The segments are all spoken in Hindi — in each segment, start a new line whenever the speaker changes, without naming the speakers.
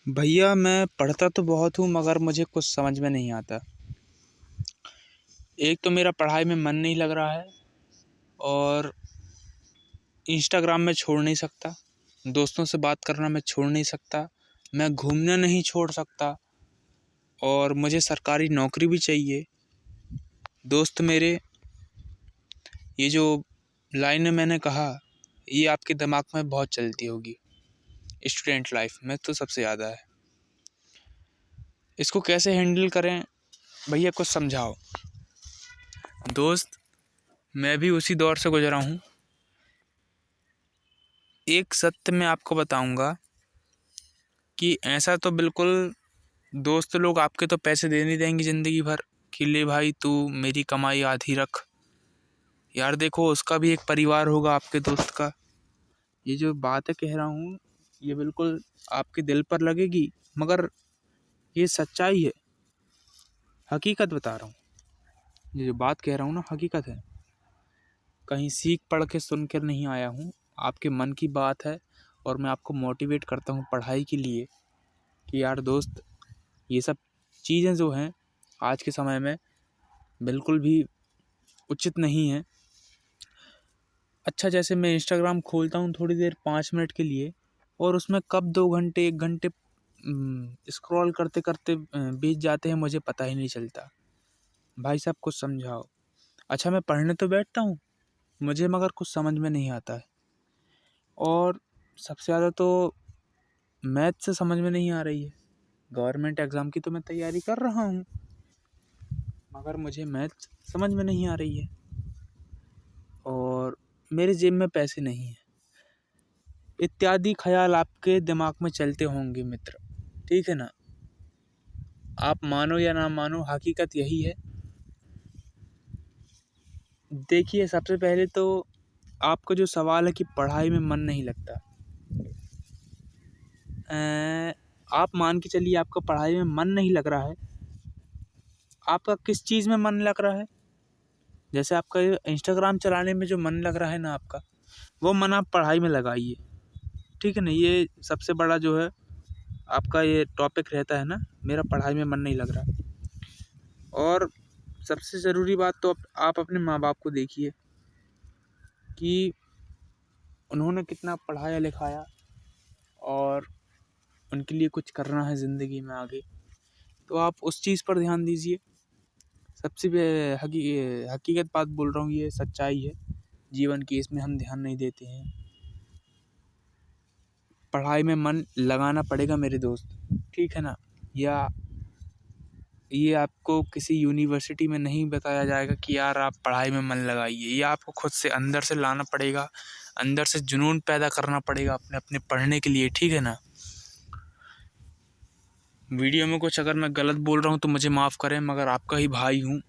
भैया मैं पढ़ता तो बहुत हूँ मगर मुझे कुछ समझ में नहीं आता। एक तो मेरा पढ़ाई में मन नहीं लग रहा है और इंस्टाग्राम में छोड़ नहीं सकता, दोस्तों से बात करना मैं छोड़ नहीं सकता, मैं घूमना नहीं छोड़ सकता और मुझे सरकारी नौकरी भी चाहिए। दोस्त मेरे, ये जो लाइनें मैंने कहा ये आपके दिमाग में बहुत चलती होगी। स्टूडेंट लाइफ में तो सबसे ज़्यादा है। इसको कैसे हैंडल करें भैया, कुछ समझाओ। दोस्त, मैं भी उसी दौर से गुजरा हूँ। एक सत्य मैं आपको बताऊंगा कि ऐसा तो बिल्कुल दोस्त लोग आपके तो पैसे दे नहीं देंगे ज़िंदगी भर कि ले भाई तू मेरी कमाई आधी रख। यार देखो, उसका भी एक परिवार होगा आपके दोस्त का। ये जो बातें कह रहा हूँ ये बिल्कुल आपके दिल पर लगेगी मगर ये सच्चाई है, हकीकत बता रहा हूँ। ये जो बात कह रहा हूँ ना हकीकत है, कहीं सीख पढ़ के सुन कर नहीं आया हूँ। आपके मन की बात है और मैं आपको मोटिवेट करता हूँ पढ़ाई के लिए कि यार दोस्त, ये सब चीज़ें जो हैं आज के समय में बिल्कुल भी उचित नहीं है। अच्छा, जैसे मैं इंस्टाग्राम खोलता हूँ थोड़ी देर 5 मिनट के लिए और उसमें कब 2 घंटे 1 घंटे स्क्रॉल करते करते बीत जाते हैं मुझे पता ही नहीं चलता। भाई साहब कुछ समझाओ। अच्छा, मैं पढ़ने तो बैठता हूँ मुझे मगर कुछ समझ में नहीं आता है और सबसे ज़्यादा तो मैथ से समझ में नहीं आ रही है। गवर्नमेंट एग्ज़ाम की तो मैं तैयारी कर रहा हूँ मगर मुझे मैथ समझ में नहीं आ रही है और मेरे जेब में पैसे नहीं हैं। इत्यादि ख्याल आपके दिमाग में चलते होंगे मित्र, ठीक है ना। आप मानो या ना मानो, हकीकत यही है। देखिए, सबसे पहले तो आपका जो सवाल है कि पढ़ाई में मन नहीं लगता, आप मान के चलिए आपका पढ़ाई में मन नहीं लग रहा है। आपका किस चीज़ में मन लग रहा है? जैसे आपका इंस्टाग्राम चलाने में जो मन लग रहा है ना आपका, वो मन आप पढ़ाई में लगाइए, ठीक है ना। ये सबसे बड़ा जो है आपका ये टॉपिक रहता है ना, मेरा पढ़ाई में मन नहीं लग रहा। और सबसे ज़रूरी बात तो आप अपने माँ बाप को देखिए कि उन्होंने कितना पढ़ाया लिखाया और उनके लिए कुछ करना है ज़िंदगी में आगे, तो आप उस चीज़ पर ध्यान दीजिए। सबसे हकीकत बात बोल रहा हूँ, ये सच्चाई है जीवन की, इसमें हम ध्यान नहीं देते हैं। पढ़ाई में मन लगाना पड़ेगा मेरे दोस्त, ठीक है ना। या ये आपको किसी यूनिवर्सिटी में नहीं बताया जाएगा कि यार आप पढ़ाई में मन लगाइए, ये आपको खुद से अंदर से लाना पड़ेगा, अंदर से जुनून पैदा करना पड़ेगा अपने अपने पढ़ने के लिए, ठीक है ना। वीडियो में कुछ अगर मैं गलत बोल रहा हूँ तो मुझे माफ़ करें मगर आपका ही भाई हूँ।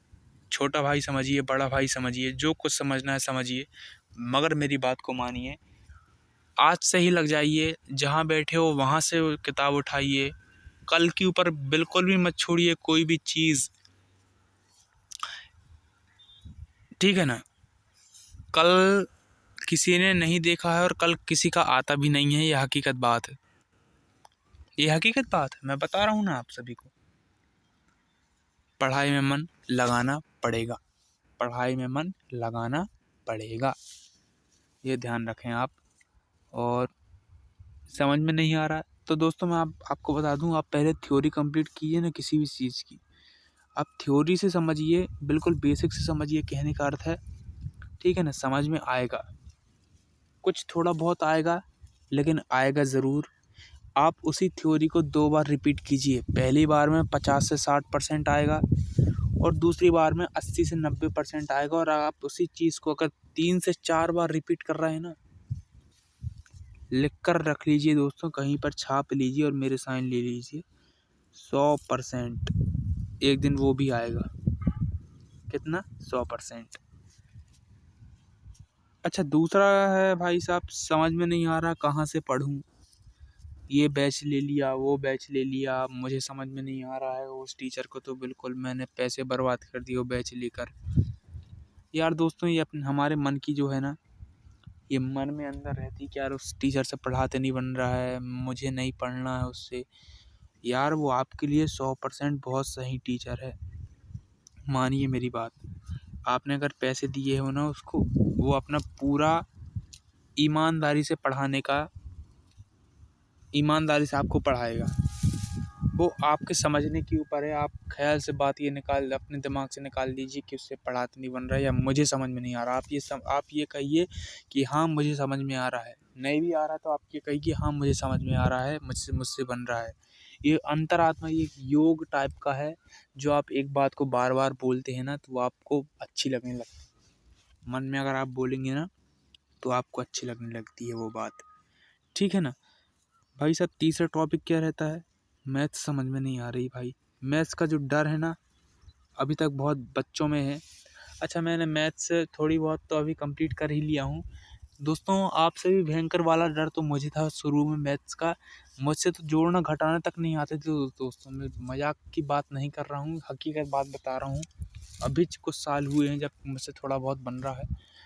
छोटा भाई समझिए, बड़ा भाई समझिए, जो कुछ समझना है समझिए मगर मेरी बात को मानिए। आज से ही लग जाइए, जहाँ बैठे हो वहाँ से किताब उठाइए, कल के ऊपर बिल्कुल भी मत छोड़िए कोई भी चीज़, ठीक है ना। कल किसी ने नहीं देखा है और कल किसी का आता भी नहीं है, ये हकीकत बात है, ये हकीकत बात है, मैं बता रहा हूँ ना आप सभी को। पढ़ाई में मन लगाना पड़ेगा, पढ़ाई में मन लगाना पड़ेगा, ये ध्यान रखें आप। और समझ में नहीं आ रहा है तो दोस्तों मैं आपको बता दूं, आप पहले थ्योरी कंप्लीट कीजिए ना किसी भी चीज़ की। आप थ्योरी से समझिए, बिल्कुल बेसिक से समझिए, कहने का अर्थ है, ठीक है ना। समझ में आएगा, कुछ थोड़ा बहुत आएगा लेकिन आएगा ज़रूर। आप उसी थ्योरी को 2 बार रिपीट कीजिए, पहली बार में 50 से 60% आएगा और दूसरी बार में 80 से 90% आएगा। और आप उसी चीज़ को अगर 3 से 4 बार रिपीट कर रहे हैं ना, लिख कर रख लीजिए दोस्तों, कहीं पर छाप लीजिए और मेरे साइन ले लीजिए, 100% एक दिन वो भी आएगा। कितना? 100%। अच्छा, दूसरा है भाई साहब, समझ में नहीं आ रहा कहाँ से पढ़ूँ। ये बैच ले लिया, वो बैच ले लिया, मुझे समझ में नहीं आ रहा है। उस टीचर को तो बिल्कुल मैंने पैसे बर्बाद कर दिए वो बैच लेकर। यार दोस्तों, ये अपने हमारे मन की जो है ना, ये मन में अंदर रहती कि यार उस टीचर से पढ़ाते नहीं बन रहा है, मुझे नहीं पढ़ना है उससे, यार वो आपके लिए 100% बहुत सही टीचर है। मानिए मेरी बात, आपने अगर पैसे दिए हो ना उसको, वो अपना पूरा ईमानदारी से आपको पढ़ाएगा। वो आपके समझने के ऊपर है। आप ख़्याल से बात ये अपने दिमाग से निकाल लीजिए कि उससे पढ़ा तो नहीं बन रहा है या मुझे समझ में नहीं आ रहा। आप ये कहिए कि हाँ मुझे समझ में आ रहा है। नहीं भी आ रहा तो आप ये कहिए कि हाँ मुझे समझ में आ रहा है, मुझसे बन रहा है। ये अंतरात्मा, ये एक योग टाइप का है। जो आप एक बात को बार बार बोलते हैं ना तो वो आपको अच्छी लगने लगती है। मन में अगर आप बोलेंगे ना तो आपको अच्छी लगने लगती है वो बात। ठीक है ना भाई साहब। तीसरा टॉपिक क्या रहता है? मैथ्स समझ में नहीं आ रही भाई। मैथ्स का जो डर है ना अभी तक बहुत बच्चों में है। अच्छा, मैंने मैथ्स थोड़ी बहुत तो अभी कंप्लीट कर ही लिया हूँ दोस्तों। आपसे भी भयंकर वाला डर तो मुझे था शुरू में मैथ्स का। मुझसे तो जोड़ना घटाना तक नहीं आते थे दोस्तों। मैं मजाक की बात नहीं कर रहा हूँ, हकीकत बात बता रहा हूँ। अभी कुछ साल हुए हैं जब मुझसे थोड़ा बहुत बन रहा है।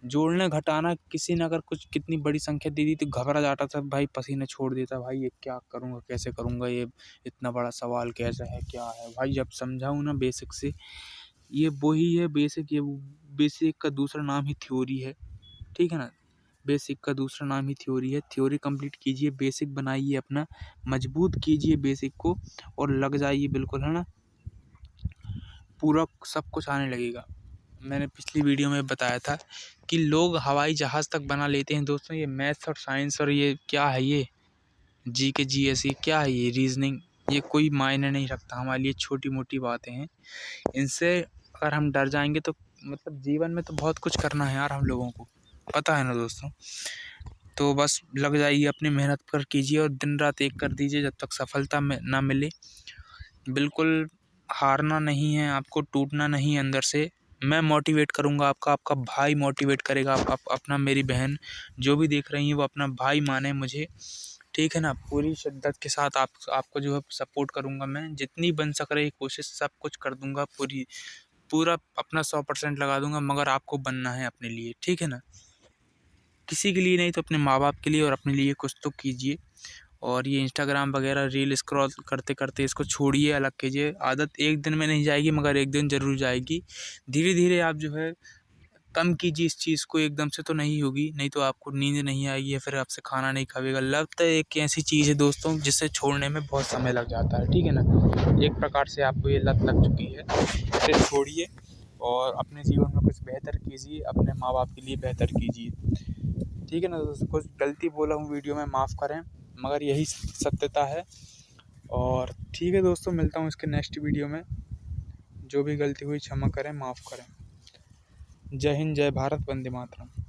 जोड़ना घटाना किसी ने अगर कुछ कितनी बड़ी संख्या दे दी तो घबरा जाता था भाई, पसीने छोड़ देता भाई। ये क्या करूँगा, कैसे करूँगा, ये इतना बड़ा सवाल कैसे है, क्या है भाई। जब समझाऊँ ना बेसिक से, ये वही है बेसिक। ये बेसिक का दूसरा नाम ही थ्योरी है। ठीक है ना, बेसिक का दूसरा नाम ही थ्योरी है। थ्योरी कंप्लीट कीजिए, बेसिक बनाइए अपना, मजबूत कीजिए बेसिक को और लग जाइए बिल्कुल, है ना। पूरा सब कुछ आने लगेगा। मैंने पिछली वीडियो में बताया था कि लोग हवाई जहाज़ तक बना लेते हैं दोस्तों। ये मैथ्स और साइंस और ये क्या है, ये जी के जी एस, ये क्या है, ये रीजनिंग, ये कोई मायने नहीं रखता हमारे लिए। छोटी मोटी बातें हैं, इनसे अगर हम डर जाएंगे तो मतलब जीवन में तो बहुत कुछ करना है यार हम लोगों को, पता है ना दोस्तों। तो बस लग जाइए, अपनी मेहनत पर कीजिए और दिन रात एक कर दीजिए जब तक सफलता में ना मिले। बिल्कुल हारना नहीं है आपको, टूटना नहीं है अंदर से। मैं मोटिवेट करूँगा आपका भाई मोटिवेट करेगा। आप अपना, मेरी बहन जो भी देख रही हैं वो अपना भाई माने मुझे। ठीक है ना, पूरी शिद्दत के साथ आपको जो है सपोर्ट करूँगा। मैं जितनी बन सक रही कोशिश सब कुछ कर दूँगा, पूरा अपना 100% लगा दूँगा। मगर आपको बनना है अपने लिए, ठीक है ना। किसी के लिए नहीं तो अपने माँ बाप के लिए और अपने लिए कुछ तो कीजिए। और ये इंस्टाग्राम वगैरह रील स्क्रॉल करते करते इसको छोड़िए, अलग कीजिए। आदत एक दिन में नहीं जाएगी मगर एक दिन ज़रूर जाएगी। धीरे धीरे आप जो है कम कीजिए इस चीज़ को, एकदम से तो नहीं होगी। नहीं तो आपको नींद नहीं आएगी या फिर आपसे खाना नहीं खाएगा। लत तो एक ऐसी चीज़ है दोस्तों जिसे छोड़ने में बहुत समय लग जाता है, ठीक है ना। एक प्रकार से आपको ये लत लग चुकी है, इसे छोड़िए और अपने जीवन में कुछ बेहतर कीजिए, अपने माँ बाप के लिए बेहतर कीजिए। ठीक है ना दोस्तों, कुछ गलती बोला हूँ वीडियो में, माफ़ करें, मगर यही सत्यता है। और ठीक है दोस्तों, मिलता हूँ इसके नेक्स्ट वीडियो में। जो भी गलती हुई क्षमा करें, माफ़ करें। जय हिंद, जय भारत, वंदे मातरम।